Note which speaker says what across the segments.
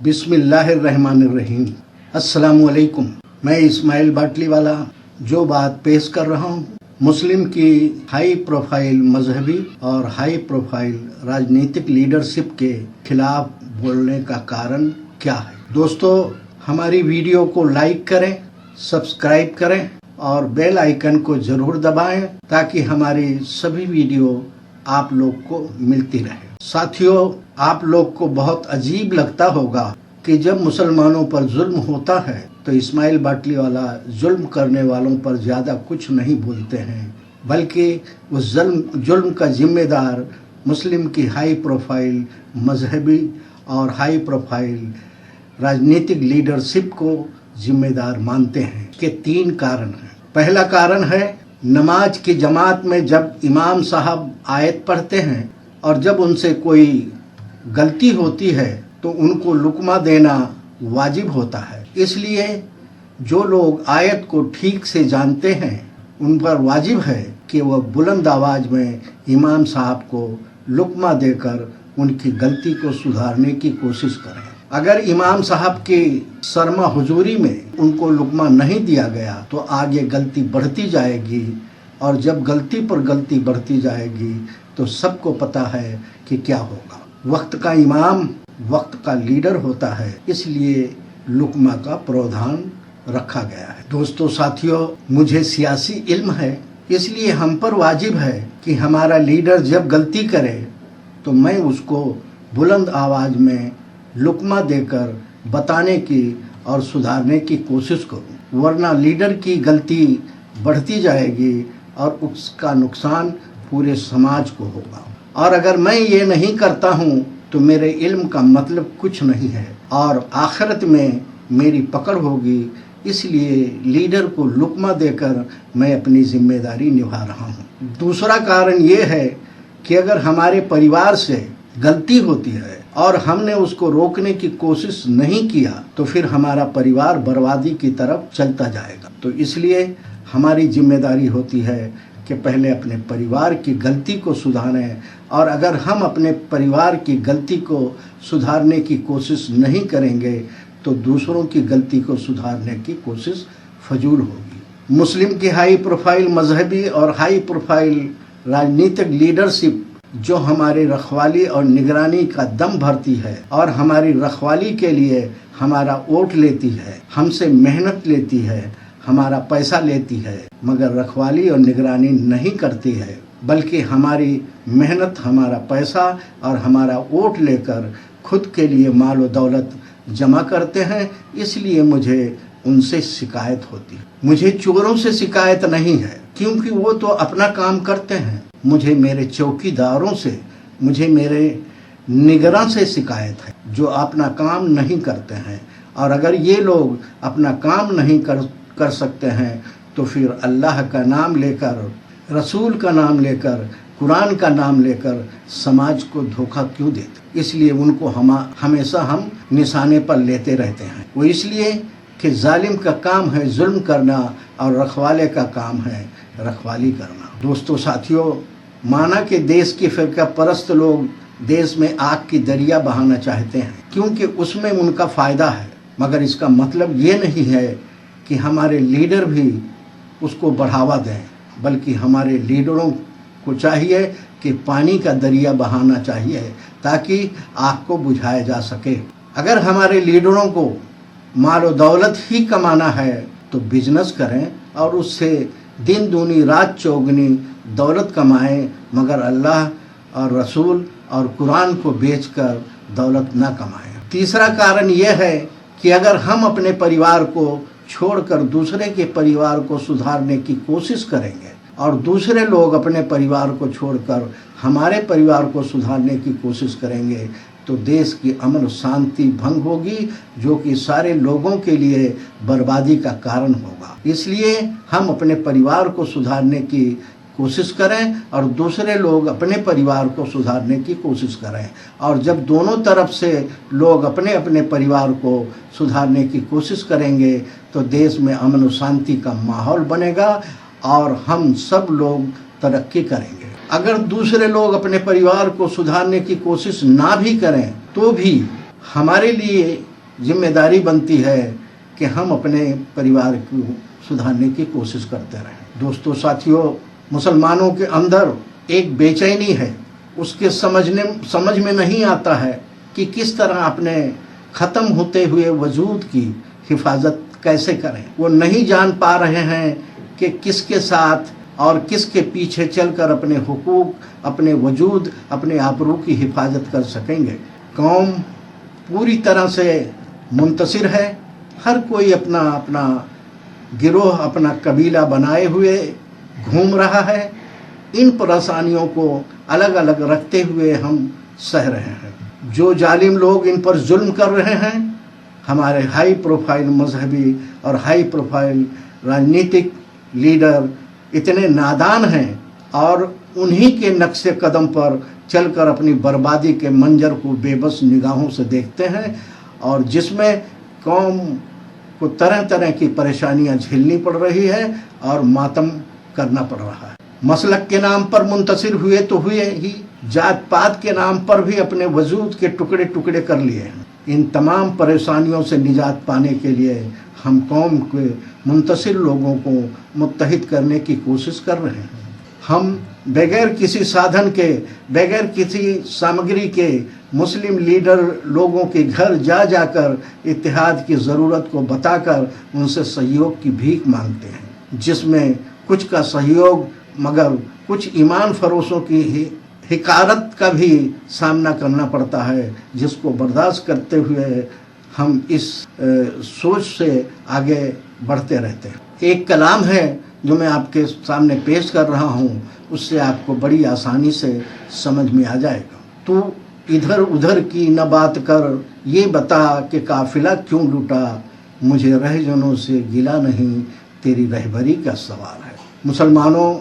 Speaker 1: बिस्मिल्लाहिर्रहमानिर्रहीम। अस्सलाम वालेकुम। मैं इस्माइल बाटली वाला जो बात पेश कर रहा हूँ, मुस्लिम की हाई प्रोफाइल मजहबी और हाई प्रोफाइल राजनीतिक लीडरशिप के खिलाफ बोलने का कारण क्या है। दोस्तों, हमारी वीडियो को लाइक करें, सब्सक्राइब करें और बेल आइकन को जरूर दबाएं ताकि हमारी सभी वीडियो आप लोग को मिलती रहे। साथियों, आप लोग को बहुत अजीब लगता होगा कि जब मुसलमानों पर जुल्म होता है तो इस्माइल बाटली वाला जुल्म करने वालों पर ज्यादा कुछ नहीं बोलते हैं, बल्कि उस जुल्म का जिम्मेदार मुस्लिम की हाई प्रोफाइल मजहबी और हाई प्रोफाइल राजनीतिक लीडरशिप को जिम्मेदार मानते हैं। इसके 3 कारण हैं। पहला कारण है, नमाज की जमात में जब इमाम साहब आयत पढ़ते हैं और जब उनसे कोई गलती होती है तो उनको लुकमा देना वाजिब होता है। इसलिए जो लोग आयत को ठीक से जानते हैं उन पर वाजिब है कि वह बुलंद आवाज में इमाम साहब को लुकमा देकर उनकी गलती को सुधारने की कोशिश करें। अगर इमाम साहब की शर्मा हुजूरी में उनको लुकमा नहीं दिया गया तो आगे गलती बढ़ती जाएगी, और जब गलती पर गलती बढ़ती जाएगी तो सबको पता है कि क्या होगा। वक्त का इमाम वक्त का लीडर होता है, इसलिए लुकमा का प्रावधान रखा गया है। दोस्तों साथियों, मुझे सियासी इल्म है, इसलिए हम पर वाजिब है कि हमारा लीडर जब गलती करे तो मैं उसको बुलंद आवाज में लुकमा देकर बताने की और सुधारने की कोशिश करूं, वरना लीडर की गलती बढ़ती जाएगी और उसका नुकसान पूरे समाज को होगा। और अगर मैं ये नहीं करता हूँ तो मेरे इल्म का मतलब कुछ नहीं है और आखिरत में मेरी पकड़ होगी। इसलिए लीडर को लुकमा देकर मैं अपनी जिम्मेदारी निभा रहा हूँ। दूसरा कारण ये है कि अगर हमारे परिवार से गलती होती है और हमने उसको रोकने की कोशिश नहीं किया तो फिर हमारा परिवार बर्बादी की तरफ चलता जाएगा। तो इसलिए हमारी जिम्मेदारी होती है कि पहले अपने परिवार की गलती को सुधारें, और अगर हम अपने परिवार की गलती को सुधारने की कोशिश नहीं करेंगे तो दूसरों की गलती को सुधारने की कोशिश फजूल होगी। मुस्लिम की हाई प्रोफाइल मजहबी और हाई प्रोफाइल राजनीतिक लीडरशिप जो हमारी रखवाली और निगरानी का दम भरती है और हमारी रखवाली के लिए हमारा वोट लेती है, हमसे मेहनत लेती है, हमारा पैसा लेती है, मगर रखवाली और निगरानी नहीं करती है, बल्कि हमारी मेहनत, हमारा पैसा और हमारा वोट लेकर खुद के लिए माल और दौलत जमा करते हैं। इसलिए मुझे उनसे शिकायत होती है। मुझे चोरों से शिकायत नहीं है, क्योंकि वो तो अपना काम करते हैं। मुझे मेरे चौकीदारों से, मुझे मेरे निगरान से शिकायत है जो अपना काम नहीं करते हैं। और अगर ये लोग अपना काम नहीं कर सकते हैं तो फिर अल्लाह का नाम लेकर, रसूल का नाम लेकर, कुरान का नाम लेकर समाज को धोखा क्यों देते। इसलिए उनको हमेशा हम निशाने पर लेते रहते हैं। वो इसलिए कि जालिम का काम है जुल्म करना और रखवाले का काम है रखवाली करना। दोस्तों साथियों, माना कि देश के फिरका परस्त लोग देश में आग की दरिया बहाना चाहते हैं क्योंकि उसमें उनका फायदा है, मगर इसका मतलब ये नहीं है कि हमारे लीडर भी उसको बढ़ावा दें, बल्कि हमारे लीडरों को चाहिए कि पानी का दरिया बहाना चाहिए ताकि आग को बुझाया जा सके। अगर हमारे लीडरों को माल और दौलत ही कमाना है तो बिजनेस करें और उससे दिन दूनी रात चौगनी दौलत कमाएं, मगर अल्लाह और रसूल और कुरान को बेचकर दौलत ना कमाएं। तीसरा कारण यह है कि अगर हम अपने परिवार को छोड़कर दूसरे के परिवार को सुधारने की कोशिश करेंगे और दूसरे लोग अपने परिवार को छोड़कर हमारे परिवार को सुधारने की कोशिश करेंगे तो देश की अमन शांति भंग होगी, जो कि सारे लोगों के लिए बर्बादी का कारण होगा। इसलिए हम अपने परिवार को सुधारने की कोशिश करें और दूसरे लोग अपने परिवार को सुधारने की कोशिश करें, और जब दोनों तरफ से लोग अपने अपने परिवार को सुधारने की कोशिश करेंगे तो देश में अमन और शांति का माहौल बनेगा और हम सब लोग तरक्की करेंगे। अगर दूसरे लोग अपने परिवार को सुधारने की कोशिश ना भी करें तो भी हमारे लिए ذمہ داری بنتی ہے کہ ہم اپنے پریوار کو سدھارنے کی کوشش کرتے رہیں۔ دوستو ساتھیوں، مسلمانوں کے اندر ایک بے چینی ہے، اس کے سمجھ میں نہیں آتا ہے کہ کس طرح اپنے ختم ہوتے ہوئے وجود کی حفاظت کیسے کریں۔ وہ نہیں جان پا رہے ہیں کہ کس کے ساتھ اور کس کے پیچھے چل کر اپنے حقوق، اپنے وجود، اپنے آبرو کی حفاظت کر سکیں گے۔ قوم پوری طرح سے منتصر ہے، ہر کوئی اپنا اپنا گروہ، اپنا قبیلہ بنائے ہوئے گھوم رہا ہے۔ ان پریشانیوں کو الگ الگ رکھتے ہوئے ہم سہ رہے ہیں۔ جو ظالم لوگ ان پر ظلم کر رہے ہیں، ہمارے ہائی پروفائل مذہبی اور ہائی پروفائل راجنیتک لیڈر اتنے نادان ہیں اور انہی کے نقش قدم پر چل کر اپنی بربادی کے منظر کو بے بس نگاہوں سے دیکھتے ہیں، اور جس میں قوم کو طرح طرح کی پریشانیاں جھیلنی پڑ رہی ہے اور ماتم کرنا پڑ رہا ہے۔ مسلک کے نام پر منتصر ہوئے تو ہوئے ہی، ذات پات کے نام پر بھی اپنے وجود کے ٹکڑے ٹکڑے کر لیے ہیں۔ ان تمام پریشانیوں سے نجات پانے کے لیے ہم قوم کے منتصر لوگوں کو متحد کرنے کی کوشش کر رہے ہیں۔ ہم بغیر کسی سادھن کے، بغیر کسی سامگری کے مسلم لیڈر لوگوں کے گھر جا جا کر اتحاد کی ضرورت کو بتا کر ان سے سہیوگ کی بھیک مانگتے ہیں، جس میں کچھ کا سہیوگ مگر کچھ ایمان فروشوں کی حقارت کا بھی سامنا کرنا پڑتا ہے، جس کو برداشت کرتے ہوئے ہم اس سوچ سے آگے بڑھتے رہتے ہیں۔ ایک کلام ہے جو میں آپ کے سامنے پیش کر رہا ہوں، اس سے آپ کو بڑی آسانی سے سمجھ میں آ جائے گا۔ تو ادھر ادھر کی نہ بات کر، یہ بتا کہ قافلہ کیوں لوٹا، مجھے رہجنوں سے گلہ نہیں، تیری رہبری کا سوال ہے۔ مسلمانوں،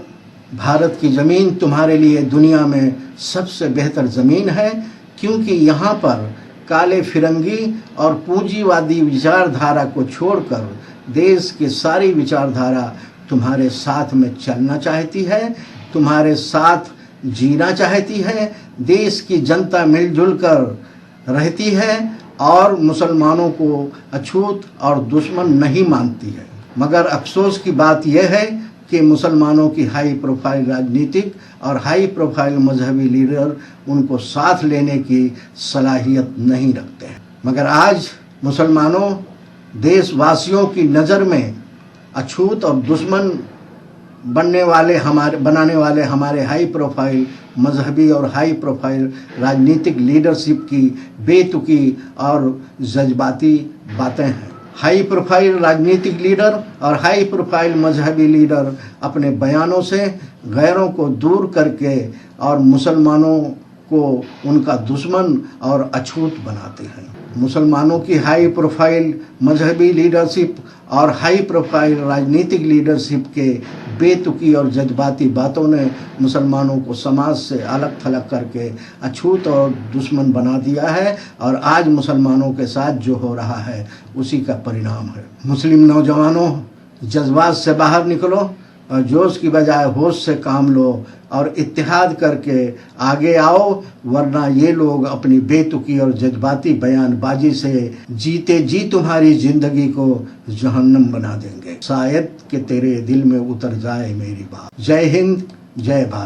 Speaker 1: بھارت کی زمین تمہارے لیے دنیا میں سب سے بہتر زمین ہے، کیونکہ یہاں پر کالے فرنگی اور پونجی وادی وچار دھارا کو چھوڑ کر دیش کی ساری وچار دھارا تمہارے ساتھ میں چلنا چاہتی ہے، تمہارے ساتھ جینا چاہتی ہے۔ دیش کی جنتا مل جل کر رہتی ہے اور مسلمانوں کو اچھوت اور دشمن نہیں مانتی ہے۔ مگر افسوس کی بات یہ ہے کہ مسلمانوں کی ہائی پروفائل راجنیتک اور ہائی پروفائل مذہبی لیڈر ان کو ساتھ لینے کی صلاحیت نہیں رکھتے ہیں۔ مگر آج مسلمانوں، دیش واسیوں کی نظر میں اچھوت اور دشمن بنانے والے ہمارے ہائی پروفائل مذہبی اور ہائی پروفائل راجنیتک لیڈرشپ کی بے تکی اور جذباتی باتیں ہیں۔ ہائی پروفائل راجنیتک لیڈر اور ہائی پروفائل مذہبی لیڈر اپنے بیانوں سے غیروں کو دور کر کے اور مسلمانوں کو ان کا دشمن اور اچھوت بناتے ہیں۔ مسلمانوں کی ہائی پروفائل مذہبی لیڈرشپ اور ہائی پروفائل راجنیتک لیڈرشپ کے بے تکی اور جذباتی باتوں نے مسلمانوں کو سماج سے الگ تھلگ کر کے اچھوت اور دشمن بنا دیا ہے، اور آج مسلمانوں کے ساتھ جو ہو رہا ہے اسی کا پرینام ہے۔ مسلم نوجوانوں، جذبات سے باہر نکلو اور جوش کی بجائے ہوش سے کام لو اور اتحاد کر کے آگے آؤ، ورنہ یہ لوگ اپنی بے تکی اور جذباتی بیان بازی سے جیتے جی تمہاری زندگی کو جہنم بنا دیں گے۔ شاید کہ تیرے دل میں اتر جائے میری بات۔ جے ہند، جے بھارت۔